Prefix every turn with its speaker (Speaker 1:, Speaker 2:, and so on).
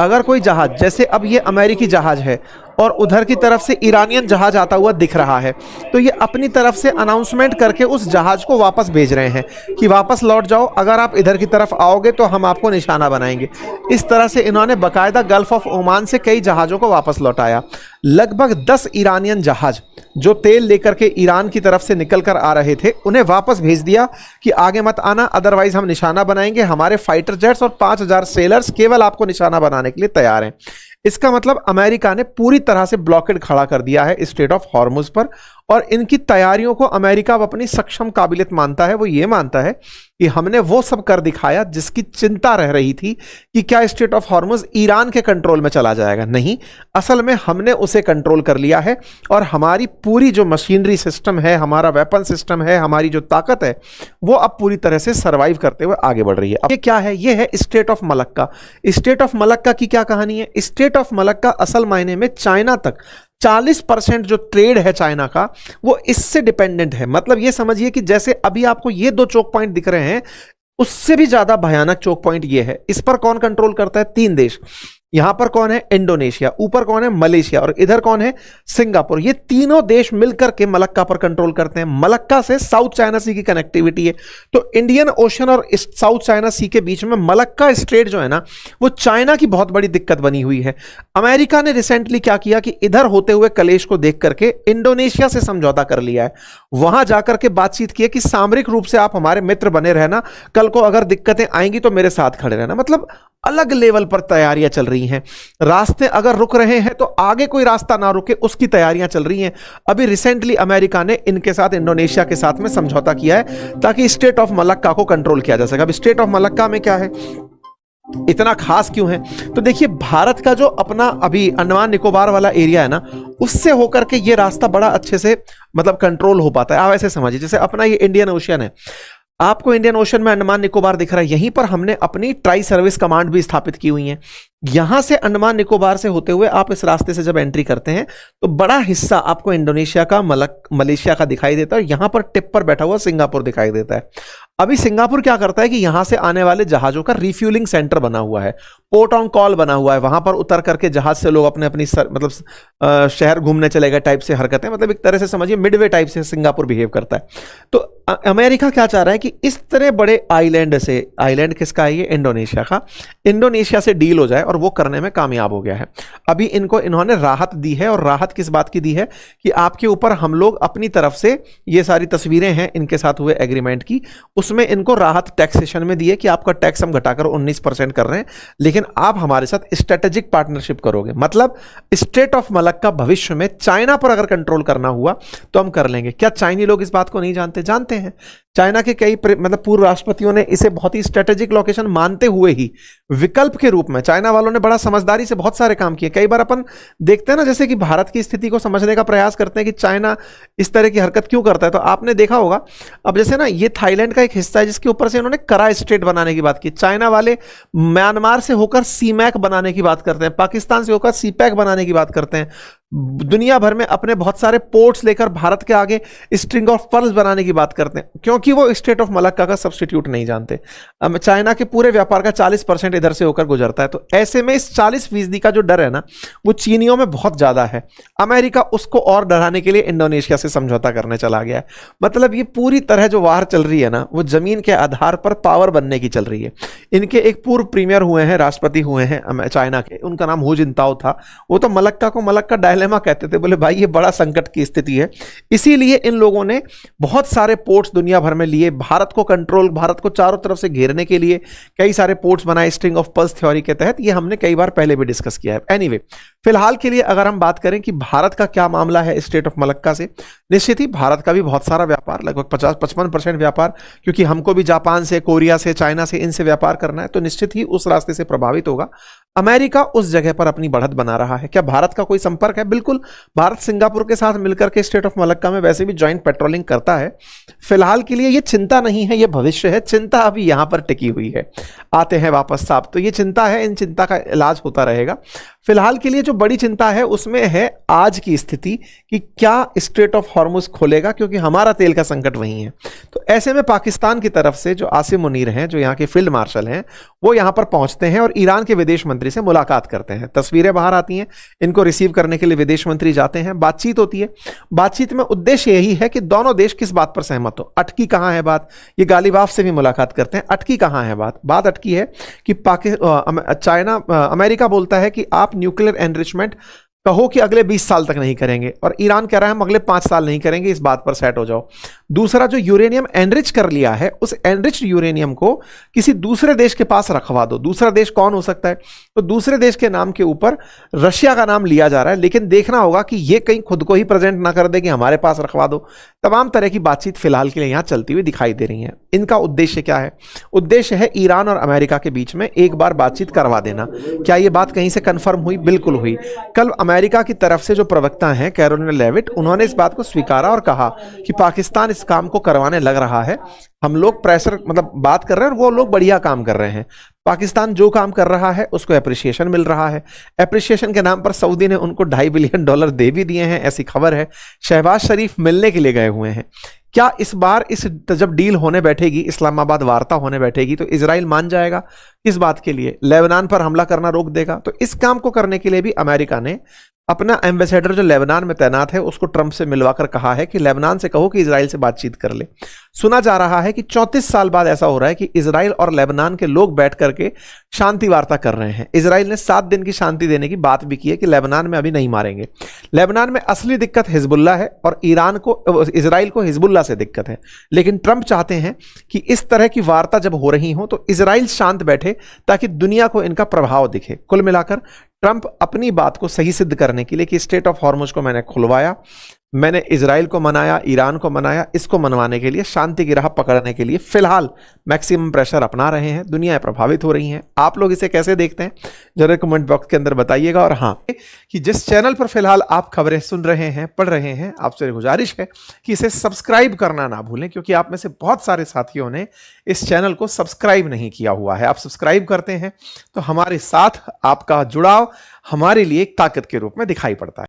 Speaker 1: अगर कोई जहाज, जैसे अब ये अमेरिकी जहाज है और उधर की तरफ से ईरानियन जहाज आता हुआ दिख रहा है, तो ये अपनी तरफ से अनाउंसमेंट करके उस जहाज को वापस भेज रहे हैं कि वापस लौट जाओ, अगर आप इधर की तरफ आओगे तो हम आपको निशाना बनाएंगे। इस तरह से इन्होंने बाकायदा गल्फ ऑफ ओमान से कई जहाज़ों को वापस लौटाया। लगभग 10 ईरानियन जहाज जो तेल लेकर के ईरान की तरफ से निकल कर आ रहे थे, उन्हें वापस भेज दिया कि आगे मत आना, अदरवाइज हम निशाना बनाएंगे। हमारे फाइटर जेट्स और 5000 सेलर्स केवल आपको निशाना बनाने के लिए तैयार हैं। इसका मतलब अमेरिका ने पूरी तरह से ब्लॉकेड खड़ा कर दिया है स्ट्रेट ऑफ हॉर्मुज पर, और इनकी तैयारियों को अमेरिका अब अपनी सक्षम काबिलियत मानता है। वो ये मानता है कि हमने वो सब कर दिखाया जिसकी चिंता रह रही थी कि क्या स्ट्रेट ऑफ हॉर्मुज ईरान के कंट्रोल में चला जाएगा। नहीं, असल में हमने उसे कंट्रोल कर लिया है और हमारी पूरी जो मशीनरी सिस्टम है, हमारा वेपन सिस्टम है, हमारी जो ताकत है, वो अब पूरी तरह से सर्वाइव करते हुए आगे बढ़ रही है। अब ये क्या है? ये है state of Malacca. State of Malacca की क्या कहानी है? स्टेट ऑफ मलक्का असल मायने में चाइना तक 40% जो ट्रेड है चाइना का, वो इससे डिपेंडेंट है। मतलब ये समझिए कि जैसे अभी आपको ये 2 चोक पॉइंट दिख रहे हैं, उससे भी ज्यादा भयानक चोक पॉइंट ये है। इस पर कौन कंट्रोल करता है? 3 देश। यहां पर कौन है? इंडोनेशिया। ऊपर कौन है? मलेशिया। और इधर कौन है? सिंगापुर। ये तीनों देश मिलकर के मलक्का पर कंट्रोल करते हैं। मलक्का से साउथ चाइना सी की कनेक्टिविटी है, तो इंडियन ओशन और साउथ चाइना सी के बीच में मलक्का स्ट्रेट जो है ना, वो चाइना की बहुत बड़ी दिक्कत बनी हुई है। अमेरिका ने रिसेंटली क्या किया कि इधर होते हुए कलेश को देख करके इंडोनेशिया से समझौता कर लिया है। वहां जाकर के बातचीत की है कि सामरिक रूप से आप हमारे मित्र बने रहना, कल को अगर दिक्कतें आएंगी तो मेरे साथ खड़े रहना। मतलब अलग लेवल पर तैयारियां चल रही हैं। रास्ते अगर रुक रहे हैं तो आगे कोई रास्ता ना रुके, उसकी तैयारियां चल रही हैं। अभी रिसेंटली अमेरिका ने इनके साथ, इंडोनेशिया के साथ में समझौता किया है ताकि स्टेट ऑफ मलक्का को कंट्रोल किया जा सके। अब स्टेट ऑफ मलक्का में क्या है, इतना खास क्यों है? तो देखिए, भारत का जो अपना अभी अंडमान निकोबार वाला एरिया है ना, उससे होकर के ये रास्ता बड़ा अच्छे से मतलब कंट्रोल हो पाता है। आप ऐसे समझिए जैसे अपना ये इंडियन ओशियन है, आपको इंडियन ओशन में अंडमान निकोबार दिख रहा है, यहीं पर हमने अपनी ट्राई सर्विस कमांड भी स्थापित की हुई है। यहां से अंडमान निकोबार से होते हुए आप इस रास्ते से जब एंट्री करते हैं तो बड़ा हिस्सा आपको इंडोनेशिया का, मलेशिया का दिखाई देता है। यहां पर टिप पर बैठा हुआ सिंगापुर दिखाई देता है। अभी सिंगापुर क्या करता है कि यहां से आने वाले जहाजों का रिफ्यूलिंग सेंटर बना हुआ है, पोर्ट ऑन कॉल बना हुआ है। वहां पर उतर करके जहाज से लोग अपने अपनी मतलब शहर घूमने चले गए टाइप से हरकतें, मतलब एक तरह से समझिए मिडवे टाइप से सिंगापुर बिहेव करता है। तो अमेरिका क्या चाह रहा है कि इस तरह बड़े आइलैंड से, आइलैंड किसका है ये? इंडोनेशिया का। इंडोनेशिया से डील हो जाए, और वो करने में कामयाब हो गया है। अभी इन्होंने राहत दी है, और राहत किस बात की दी है कि आपके ऊपर हम लोग अपनी तरफ से, ये सारी तस्वीरें हैं इनके साथ हुए एग्रीमेंट की, उसमें इनको राहत टैक्सेशन में दी है कि आपका टैक्स हम घटाकर 19% कर रहे हैं, लेकिन आप हमारे साथ स्ट्रेटेजिक पार्टनरशिप करोगे। मतलब स्टेट ऑफ मलक्का भविष्य में चाइना पर अगर कंट्रोल करना हुआ तो हम कर लेंगे। क्या चाइनी लोग इस बात को नहीं जानते? जानते हैं। चाइना के कई मतलब पूर्व राष्ट्रपतियों ने इसे बहुत ही स्ट्रेटेजिक लोकेशन मानते हुए ही विकल्प के रूप में, चाइना वालों ने बड़ा समझदारी से बहुत सारे काम किए। कई बार अपन देखते हैं ना, जैसे कि भारत की स्थिति को समझने का प्रयास करते हैं कि चाइना इस तरह की हरकत क्यों करता है, तो आपने देखा होगा अब जैसे ना, ये थाईलैंड का एक हिस्सा है जिसके ऊपर से इन्होंने करा स्टेट बनाने की बात की। चाइना वाले म्यांमार से होकर सीमैक बनाने की बात करते हैं, पाकिस्तान से होकर सीपैक बनाने की बात करते हैं, दुनिया भर में अपने बहुत सारे पोर्ट्स लेकर भारत के आगे स्ट्रिंग ऑफ पर्ल्स बनाने की बात करते हैं, क्योंकि वो स्टेट ऑफ मलक्का का सब्स्टिट्यूट नहीं जानते। चाइना के पूरे व्यापार का 40% इधर से होकर गुजरता है। तो ऐसे में इस 40% का जो डर है ना, वो चीनियों में बहुत ज्यादा है। अमेरिका उसको और डराने के लिए इंडोनेशिया से समझौता करने चला गया है। मतलब ये पूरी तरह जो वार चल रही है ना, वो जमीन के आधार पर पावर बनने की चल रही है। इनके एक पूर्व प्रीमियर हुए हैं, राष्ट्रपति हुए हैं चाइना के, उनका नाम हु जिनताओ था। वो तो मलक्का को मलक्का डायलेमा कहते थे, बोले भाई ये बड़ा संकट की स्थिति है। इसीलिए इन लोगों ने बहुत सारे पोर्ट्स दुनिया भर में लिए, भारत को कंट्रोल, भारत को चारों तरफ से घेरने के लिए कई सारे पोर्ट्स बनाए स्ट्रिंग ऑफ पर्ल्स थ्योरी के तहत। ये हमने कई बार पहले भी डिस्कस किया है। एनीवे, फिलहाल के लिए अगर हम बात करें कि भारत का क्या मामला है स्टेट ऑफ मलक्का से, निश्चित ही भारत का भी बहुत सारा व्यापार, लगभग 50-55% व्यापार, क्योंकि हमको भी जापान से, कोरिया से, चाइना से, इनसे व्यापार करना है, तो निश्चित ही उस रास्ते से प्रभावित होगा। अमेरिका उस जगह पर अपनी बढ़त बना रहा है। क्या भारत का कोई संपर्क है? बिल्कुल, भारत सिंगापुर के साथ मिलकर के स्टेट ऑफ मलक्का में वैसे भी ज्वाइंट पेट्रोलिंग करता है। फिलहाल के लिए ये चिंता नहीं है, ये भविष्य है। चिंता अभी यहां पर टिकी हुई है। आते हैं वापस साहब, तो ये चिंता है, इन चिंता का इलाज होता रहेगा। फिलहाल के लिए जो जो बड़ी चिंता है उसमें है आज की स्थिति कि क्या स्ट्रेट ऑफ हॉर्मुज खोलेगा, क्योंकि हमारा तेल का संकट वहीं है। तो ऐसे में पाकिस्तान की तरफ से जो आसिम मुनीर हैं, जो यहाँ के फील्ड मार्शल हैं, वो यहाँ पर पहुंचते हैं और ईरान के विदेश मंत्री से मुलाकात करते हैं। तस्वीरें बाहर आती हैं, इनको रिसीव करने के लिए विदेश मंत्री जाते हैं, बातचीत होती है। बातचीत में उद्देश्य यही है कि दोनों देश किस बात पर सहमत हो। अटकी कहाँ है बात, ये गालिबाफ से भी मुलाकात करते हैं। अटकी कहाँ है बात अटकी है कि अमेरिका बोलता है कि आप न्यूक्लियर एनरिचमेंट कहो कि अगले 20 साल तक नहीं करेंगे, और ईरान कह रहा है हम अगले 5 साल नहीं करेंगे, इस बात पर सेट हो जाओ। दूसरा, जो यूरेनियम एनरिच कर लिया है, उस एनरिच्ड यूरेनियम को किसी दूसरे देश के पास रखवा दो। दूसरा देश कौन हो सकता है? तो दूसरे देश के नाम के ऊपर रशिया का नाम लिया जा रहा है, लेकिन देखना होगा कि ये कहीं खुद को ही प्रेजेंट ना कर दे कि हमारे पास रखवा दो। तमाम तरह की बातचीत फिलहाल के लिए यहां चलती हुई दिखाई दे रही है। इनका उद्देश्य क्या है? उद्देश्य है ईरान और अमेरिका के बीच में एक बार बातचीत करवा देना। क्या यह बात कहीं से कंफर्म हुई? बिल्कुल हुई। कल अमेरिका की तरफ से जो प्रवक्ता हैं कैरोलिना लेविट, उन्होंने इस बात को स्वीकारा और कहा कि पाकिस्तान इस काम को करवाने लग रहा है। हम लोग प्रेशर बात कर रहे हैं और वो लोग बढ़िया काम कर रहे हैं। पाकिस्तान जो काम कर रहा है उसको एप्रिसिएशन मिल रहा है। एप्रिसिएशन के नाम पर सऊदी ने उनको $2.5 बिलियन दे भी दिए हैं, ऐसी खबर है। शहबाज शरीफ मिलने के लिए गए हुए हैं। क्या इस बार जब डील होने बैठेगी, इस्लामाबाद वार्ता होने बैठेगी, तो इजराइल मान जाएगा? किस बात के लिए? लेबनान पर हमला करना रोक देगा। तो इस काम को करने के लिए भी अमेरिका ने अपना एम्बेसडर जो लेबनान में तैनात है उसको ट्रंप से मिलवाकर कहा है कि लेबनान से कहो कि इजराइल से बातचीत कर ले। सुना जा रहा है कि 34 साल बाद ऐसा हो रहा है कि इजराइल और लेबनान के लोग बैठ करके शांति वार्ता कर रहे हैं। इजराइल ने 7 दिन की शांति देने की बात भी की है कि लेबनान में अभी नहीं मारेंगे। लेबनान में असली दिक्कत हिजबुल्ला है और इजराइल को हिजबुल्ला से दिक्कत है। लेकिन ट्रंप चाहते हैं कि इस तरह की वार्ता जब हो रही हो तो इजराइल शांत बैठे ताकि दुनिया को इनका प्रभाव दिखे। कुल मिलाकर ट्रंप अपनी बात को सही सिद्ध करने के लिए कि स्ट्रेट ऑफ हॉर्मुज को मैंने खुलवाया, मैंने इजराइल को मनाया, ईरान को मनाया, इसको मनवाने के लिए, शांति की राह पकड़ने के लिए फिलहाल मैक्सिमम प्रेशर अपना रहे हैं। दुनिया प्रभावित हो रही हैं। आप लोग इसे कैसे देखते हैं जरूर कमेंट बॉक्स के अंदर बताइएगा। और हाँ, कि जिस चैनल पर फिलहाल आप खबरें सुन रहे हैं, पढ़ रहे हैं, आपसे गुजारिश है कि इसे सब्सक्राइब करना ना भूलें, क्योंकि आप में से बहुत सारे साथियों ने इस चैनल को सब्सक्राइब नहीं किया हुआ है। आप सब्सक्राइब करते हैं तो हमारे साथ आपका जुड़ाव हमारे लिए एक ताकत के रूप में दिखाई पड़ता है।